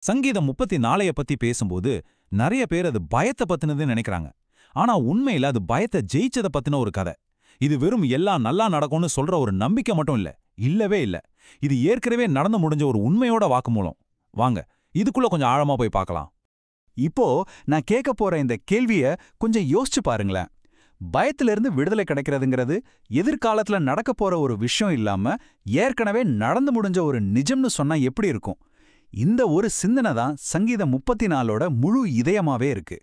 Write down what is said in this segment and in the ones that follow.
சங்கீதம் 34 பத்தி பேசும்போது நிறைய பேர் அது பயத்தை பத்தினதுன்னு நினைக்கிறாங்க. ஆனா உண்மையில அது பயத்தை ஜெயிச்சத பத்தின ஒரு கதை. இது வெறும் எல்லாம் நல்லா நடக்கும்னு சொல்ற ஒரு நம்பிக்கை மட்டும் இல்ல. இல்லவே இல்ல. இது ஏற்கனவே நடந்து முடிஞ்ச ஒரு உண்மையோட வாக்குமூலம். வாங்க இதுக்குள்ள கொஞ்சம் ஆழமா போய் பார்க்கலாம். இப்போ நான் கேட்க போற இந்த கேள்விய கொஞ்சம் யோசிச்சு பாருங்களேன். பயத்திலிருந்து விடுதலை கிடைக்கிறதுங்கிறது எதிர்காலத்துல நடக்க போற ஒரு விஷயம் இல்லாம ஏற்கனவே நடந்து முடிஞ்ச ஒரு நிஜம்னு சொன்னா எப்படி இருக்கும்? இந்த ஒரு சிந்தனை தான் சங்கீதம் 34ஓட முழு இதயமாவே இருக்கு.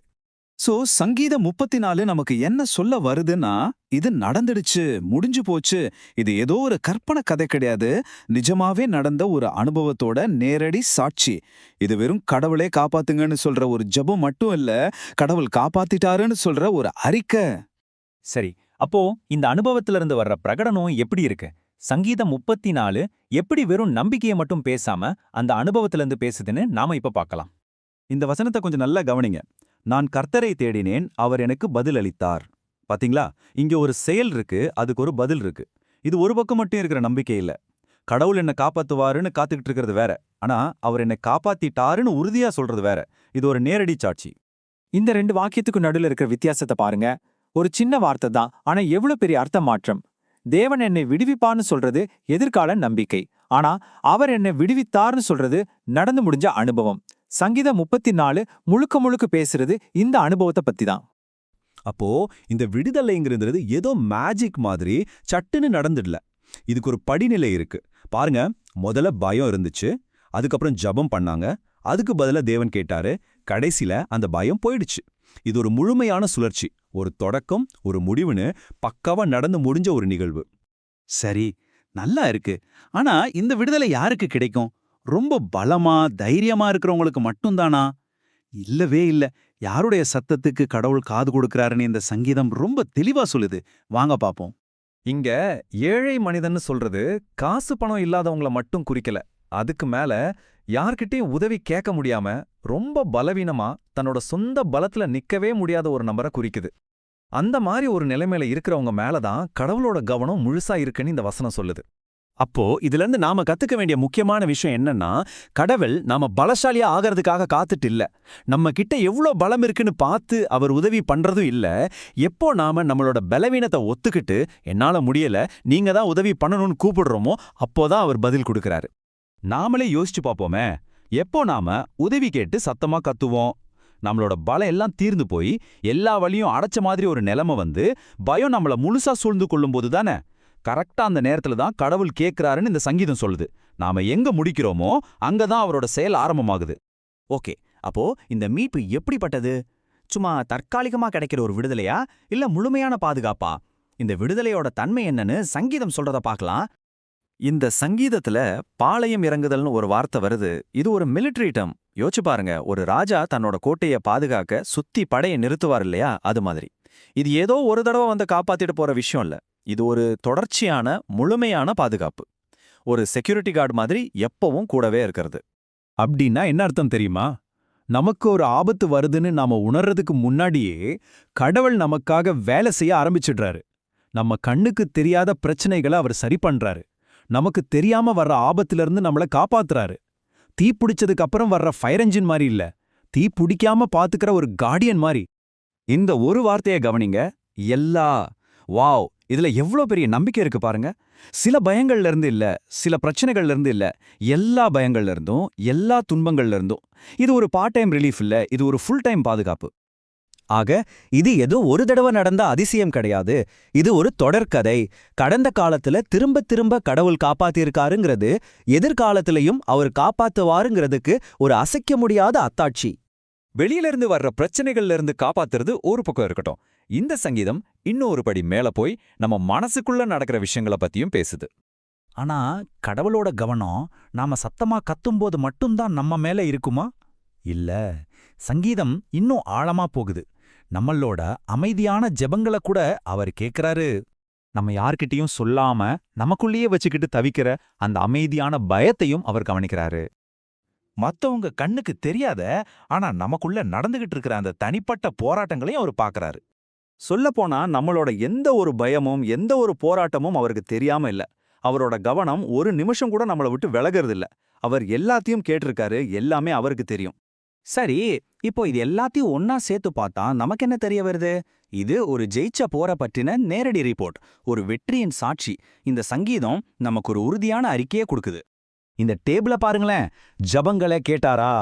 சங்கீதம் 34 நமக்கு என்ன சொல்ல வருதுன்னா, இது நடந்துடுச்சு, முடிஞ்சு போச்சு, இது ஏதோ ஒரு கற்பனை கதை கிடையாது, நிஜமாவே நடந்த ஒரு அனுபவத்தோட நேரடி சாட்சி. இது வெறும் கடவுளே காப்பாத்துங்கன்னு சொல்ற ஒரு ஜெபம் மட்டும் இல்ல, கடவுள் காப்பாத்திட்டாருன்னு சொல்ற ஒரு அறிக்கை. சரி, அப்போ இந்த அனுபவத்திலிருந்து வர்ற பிரகடனம் எப்படி இருக்கு? சங்கீதம் 34 எப்படி வெறும் நம்பிக்கையை மட்டும் பேசாம அந்த அனுபவத்திலிருந்து பேசுதுன்னு நாம இப்ப பார்க்கலாம். இந்த வசனத்தை கொஞ்சம் நல்லா கவனிங்க. நான் கர்த்தரை தேடினேன், அவர் எனக்கு பதில் அளித்தார். பாத்தீங்களா, இங்க ஒரு செயல் இருக்கு, அதுக்கு ஒரு பதில் இருக்கு. இது ஒரு பக்கம் மட்டும் இருக்கிற நம்பிக்கை இல்ல. கடவுள் என்ன காப்பாத்துவாருன்னு காத்துக்கிட்டு இருக்கிறது வேற, ஆனா அவர் என்னை காப்பாத்திட்டாருன்னு உறுதியா சொல்றது வேற. இது ஒரு நேரடி சாட்சி. இந்த ரெண்டு வாக்கியத்துக்கு நடுவில் இருக்கிற வித்தியாசத்தை பாருங்க. ஒரு சின்ன வார்த்தை தான், ஆனா எவ்வளவு பெரிய அர்த்த மாற்றம். தேவன் என்னை விடுவிப்பான்னு சொல்றது எதிர்கால நம்பிக்கை, ஆனா அவர் என்னை விடுவித்தார்னு சொல்றது நடந்து முடிஞ்ச அனுபவம். சங்கீதம் 34 முழுக்க முழுக்க பேசுறது இந்த அனுபவத்தை பத்தி தான். அப்போ இந்த விடுதலைங்கிறது ஏதோ மேஜிக் மாதிரி சட்டுன்னு நடந்துடல. இதுக்கு ஒரு படிநிலை இருக்கு. பாருங்க, முதல்ல பயம் இருந்துச்சு, அதுக்கப்புறம் ஜெபம் பண்ணாங்க, அதுக்கு பதிலா தேவன் கேட்டாரு, கடைசியில அந்த பயம் போயிடுச்சு. இது ஒரு முழுமையான சுழற்சி, ஒரு தொடக்கம், ஒரு முடிவுன்னு பக்காவா நடந்து முடிஞ்ச ஒரு நிகழ்வு. சரி, நல்லா இருக்கு. ஆனா இந்த விடுதலை யாருக்கு கிடைக்கும்? ரொம்ப பலமா தைரியமா இருக்கிறவங்களுக்கு மட்டும்தானா? இல்லவே இல்ல. யாருடைய சத்தத்துக்கு கடவுள் காது கொடுக்கறாருன்னு இந்த சங்கீதம் ரொம்ப தெளிவா சொல்லுது. வாங்க பாப்போம். இங்க ஏழை மனிதன்னு சொல்றது காசு பணம் இல்லாதவங்கள மட்டும் குறிக்கல. அதுக்கு மேல யார்கிட்டயும் உதவி கேட்க முடியாம ரொம்ப பலவீனமா தன்னோட சொந்த பலத்துல நிக்கவே முடியாத ஒரு நபரை குறிக்குது. அந்த மாதிரி ஒரு நிலைமையில இருக்கிறவங்க மேலதான் கடவுளோட கவனம் முழுசா இருக்குன்னு இந்த வசனம் சொல்லுது. அப்போ இதுல இருந்து நாம கத்துக்க வேண்டிய முக்கியமான விஷயம் என்னன்னா, கடவுள் நாம பலசாலியா ஆகிறதுக்காக காத்துட்டு இல்ல. நம்ம கிட்ட எவ்வளோ பலம் இருக்குன்னு பார்த்து அவர் உதவி பண்றதும் இல்ல. எப்போ நாம நம்மளோட பலவீனத்தை ஒத்துக்கிட்டு என்னால முடியல, நீங்க தான் உதவி பண்ணணும்னு கூப்பிடுறோமோ அப்போதான் அவர் பதில் கொடுக்கறாரு. நாமளே யோசிச்சு பார்ப்போமே, எப்போ நாம உதவி கேட்டு சத்தமா கத்துவோம்? நம்மளோட பலம் எல்லாம் தீர்ந்து போய் எல்லா வழியும் அடைச்ச மாதிரி ஒரு நிலைமை வந்து பயம் நம்மள முழுசா சூழ்ந்து கொள்ளும் போது தானே. கரெக்டா அந்த நேரத்துல தான் கடவுள் கேட்கிறாருன்னு இந்த சங்கீதம் சொல்லுது. நாம எங்க முடிக்கிறோமோ அங்கதான் அவரோட செயல் ஆரம்பமாகுது. ஓகே, அப்போ இந்த மீட்பு எப்படிப்பட்டது? சும்மா தற்காலிகமா கிடைக்கிற ஒரு விடுதலையா, இல்ல முழுமையான பாதுகாப்பா? இந்த விடுதலையோட தன்மை என்னன்னு சங்கீதம் சொல்றத பார்க்கலாம். இந்த சங்கீதத்துல பாளையம் இறங்குதல்னு ஒரு வார்த்தை வருது. இது ஒரு மிலிட்டரி டர்ம். யோசிச்சு பாருங்க, ஒரு ராஜா தன்னோட கோட்டையை பாதுகாக்க சுத்தி படையை நிறுத்துவார் இல்லையா, அது மாதிரி. இது ஏதோ ஒரு தடவை வந்து காப்பாத்திட்டு போற விஷயம் இல்ல. இது ஒரு தொடர்ச்சியான முழுமையான பாதுகாப்பு. ஒரு செக்யூரிட்டி கார்டு மாதிரி எப்பவும் கூடவே இருக்கிறது. அப்படின்னா என்ன அர்த்தம் தெரியுமா? நமக்கு ஒரு ஆபத்து வருதுன்னு நாம உணர்றதுக்கு முன்னாடியே கடவுள் நமக்காக வேலை செய்ய ஆரம்பிச்சிடுறாரு. நம்ம கண்ணுக்கு தெரியாத பிரச்சனைகளை அவர் சரி பண்றாரு. நமக்கு தெரியாம வர்ற ஆபத்திலிருந்து நம்மள காப்பாத்துறாரு. தீ பிடிச்சதுக்கு அப்புறம் வர்ற ஃபயர் என்ஜின் மாதிரி இல்ல, தீ பிடிக்காம பாத்துக்கிற ஒரு கார்டியன் மாதிரி. இந்த ஒரு வார்த்தையை கவனிங்க, எல்லா. வாவ், இதுல எவ்வளோ பெரிய நம்பிக்கை இருக்கு பாருங்க. சில பயங்கள்ல இருந்து இல்ல, சில பிரச்சனைகள்ல இருந்து இல்ல, எல்லா பயங்கள்ல இருந்தும், எல்லா துன்பங்கள்ல இருந்தும். இது ஒரு பார்ட் டைம் ரிலீஃப் இல்ல, இது ஒரு ஃபுல் டைம் பாதுகாப்பு. ஆக இது ஏதோ ஒரு தடவை நடந்த அதிசயம் கிடையாது. இது ஒரு தொடர்கதை. கடந்த காலத்துல திரும்ப திரும்ப கடவுள் காப்பாத்திருக்காருங்கிறது எதிர்காலத்திலையும் அவர் காப்பாத்துவாருங்கிறதுக்கு ஒரு அசைக்க முடியாத அத்தாட்சி. வெளியிலிருந்து வர்ற பிரச்சனைகள்ல இருந்து காப்பாத்துறது ஒரு பக்கம் இருக்கட்டும், இந்த சங்கீதம் இன்னும் ஒரு படி மேல போய் நம்ம மனசுக்குள்ள நடக்கிற விஷயங்களை பத்தியும் பேசுது. ஆனா கடவுளோட கவனம் நாம சத்தமா கத்தும்போது மட்டும்தான் நம்ம மேல இருக்குமா? இல்ல, சங்கீதம் இன்னும் ஆழமா போகுது. நம்மளோட அமைதியான ஜெபங்களை கூட அவர் கேட்கிறாரு. நம்ம யார்கிட்டயும் சொல்லாம நமக்குள்ளேயே வச்சுக்கிட்டு தவிக்கிற அந்த அமைதியான பயத்தையும் அவர் கவனிக்கிறாரு. மத்தவங்க கண்ணுக்கு தெரியாத, ஆனா நமக்குள்ள நடந்துகிட்டு இருக்கிற அந்த தனிப்பட்ட போராட்டங்களையும் அவர் பார்க்கறாரு. சொல்லப்போனா நம்மளோட எந்த ஒரு பயமும் எந்த ஒரு போராட்டமும் அவருக்கு தெரியாம இல்ல. அவரோட கவனம் ஒரு நிமிஷம் கூட நம்மளை விட்டு விலகிறது இல்ல. அவர் எல்லாத்தையும் கேட்டிருக்காரு, எல்லாமே அவருக்கு தெரியும். சரி, இப்போ இது எல்லாத்தையும் ஒன்னா சேர்த்து பார்த்தா நமக்கு என்ன தெரிய வருது? இது ஒரு ஜெயிச்ச போரை பற்றின நேரடி ரிப்போர்ட், ஒரு வெற்றியின் சாட்சி. இந்த சங்கீதம் நமக்கு ஒரு உறுதியான அறிக்கையே கொடுக்குது. இந்த டேபிள பாருங்களேன். ஜபங்களை கேட்டாரா?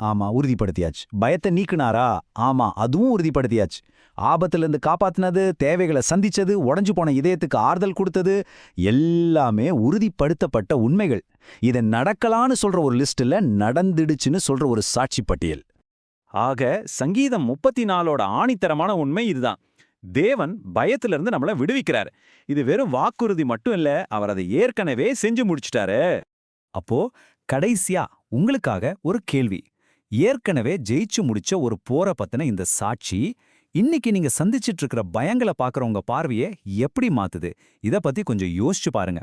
ஆமா, உறுதிப்படுத்தியாச்சு. பயத்தை நீக்குனாரா? ஆமா, அதுவும் உறுதிப்படுத்தியாச்சு. ஆபத்திலிருந்து காப்பாத்தினது, தேவைகளை சந்திச்சது, உடைஞ்சு போன இதயத்துக்கு ஆறுதல் கொடுத்தது, எல்லாமே உறுதிப்படுத்தப்பட்ட உண்மைகள். இதை நடக்கலான்னு சொல்ற ஒரு லிஸ்ட்ல நடந்துடுச்சுன்னு சொல்ற ஒரு சாட்சி பட்டியல். ஆக சங்கீதம் 34ஓட ஆணித்தரமான உண்மை இதுதான். தேவன் பயத்திலிருந்து நம்மள விடுவிக்கிறார். இது வெறும் வாக்குறுதி மட்டும் இல்ல, அவர் அதை ஏற்கனவே செஞ்சு முடிச்சிட்டாரு. அப்போ கடைசியா உங்களுக்காக ஒரு கேள்வி. ஏற்கனவே ஜெயிச்சு முடிச்ச ஒரு போரை பத்தின இந்த சாட்சி இன்னைக்கு நீங்க சந்திச்சிட்டு இருக்கிற பயங்களை பார்க்கறவங்க பார்வையை எப்படி மாத்துது? இத பத்தி கொஞ்சம் யோசிச்சு பாருங்க.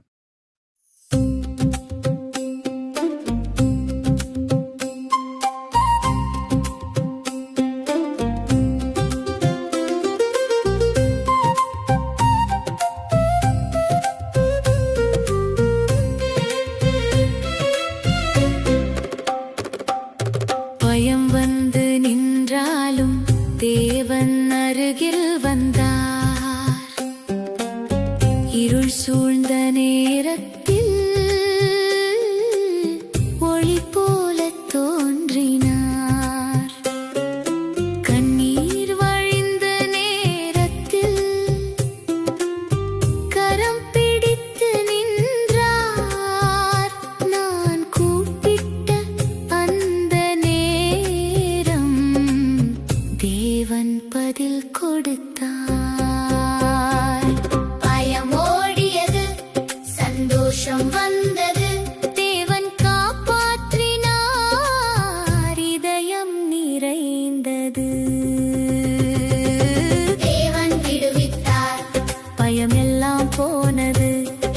பயம் வந்து நின்றாலும் தேவன் அருகில் வந்தார். இருள் சூழ்ந்த நேரத்தில் ஒளி போல தோன்றினார். கண்ணீர் வழிந்த நேரத்தில் கரம் பிடித்து நின்றார். நான் கூப்பிட்ட அந்த நேரம் தேவன் பதில் கொடுத்தார். பயம் ஓடியது, சந்தோஷம் வந்தது, தேவன் காப்பாற்றினார், இதயம் நிறைந்தது. தேவன் விடுவித்தார், பயமெல்லாம் போனது,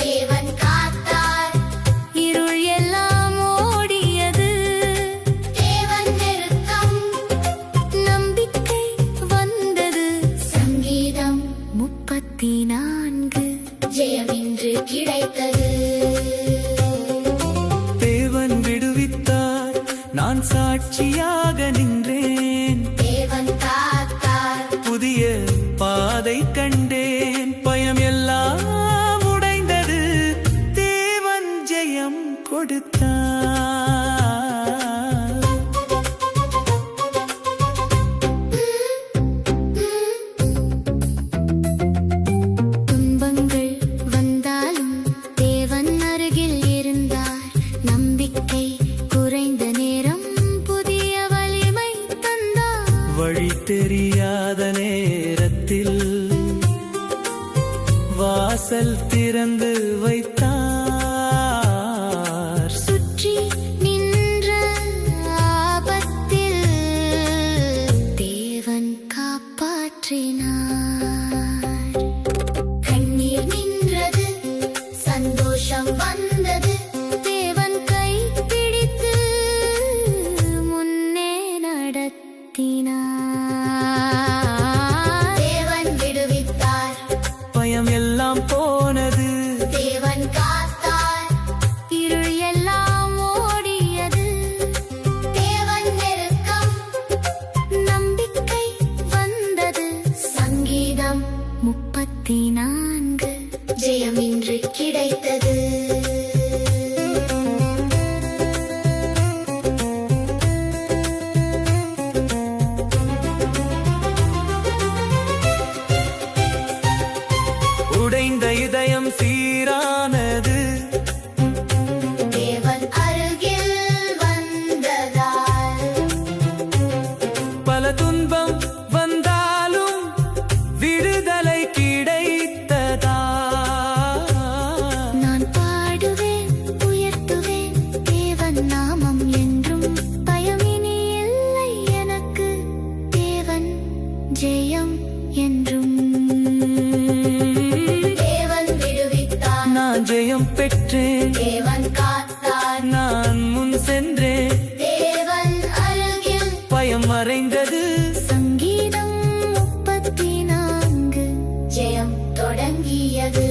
தேவன் காத்தார், இருள் எல்லாம் ஓடியது, தேவன் நெருக்கம், நம்பிக்கை வந்தது. சங்கீதம் 34 ஜெயம் இன்று கிடைத்தது. தேவன் விடுவித்தார், நான் சாட்சியாக நின்றேன். தேவன் காத்தார், புதிய பாதை கண்டேன். பயம் எல்லாம் உடைந்தது, தேவன் ஜெயம் கொடுத்தார். துன்பங்கள் வந்தாலும் தேவன் அருகில் இருந்தார். நம்பிக்கை குறைந்த நேரம் புதிய வலிமை தந்தார். வழி தெரியாத நேரத்தில் வாசல் திறந்து வைத்தார். சுற்றி நின்ற ஆபத்தில் தேவன் காப்பாற்றினார். கண்ணீர் நின்றது, சந்தோஷம் வந்தது, தேவன் கை பிடித்து முன்னே நடத்தினார். தேவன் விடுவித்தார், பயம் எல்லாம் போனது, தேவன் காத்தார், இருள் எல்லாம் ஓடியது, தேவன் நெருக்கம், நம்பிக்கை வந்தது. சங்கீதம் 34 ஜெயம் இன்று கிடைத்தது. உடைந்த இதயம் சீரானது, தேவன் அருகில் வந்ததால். பல துன்பம் வந்தாலும் விடுதலை கிடைத்ததா. நான் பாடுவேன், உயர்த்துவேன் தேவன் நாமம் என்றும். பயமினி இல்லை எனக்கு, தேவன் ஜெயம் என்றும். தேவன் விடுவித்தார், நான் ஜெயம் பெற்றேன், தேவன் காத்தார், நான் முன் சென்றேன், தேவன் அருகில். பயம் மறைந்தது, சங்கீதம் 34 ஜெயம் தொடங்கியது.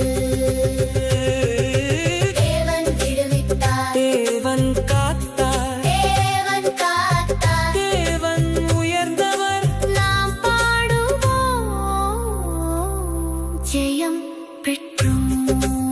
பெற்றோம்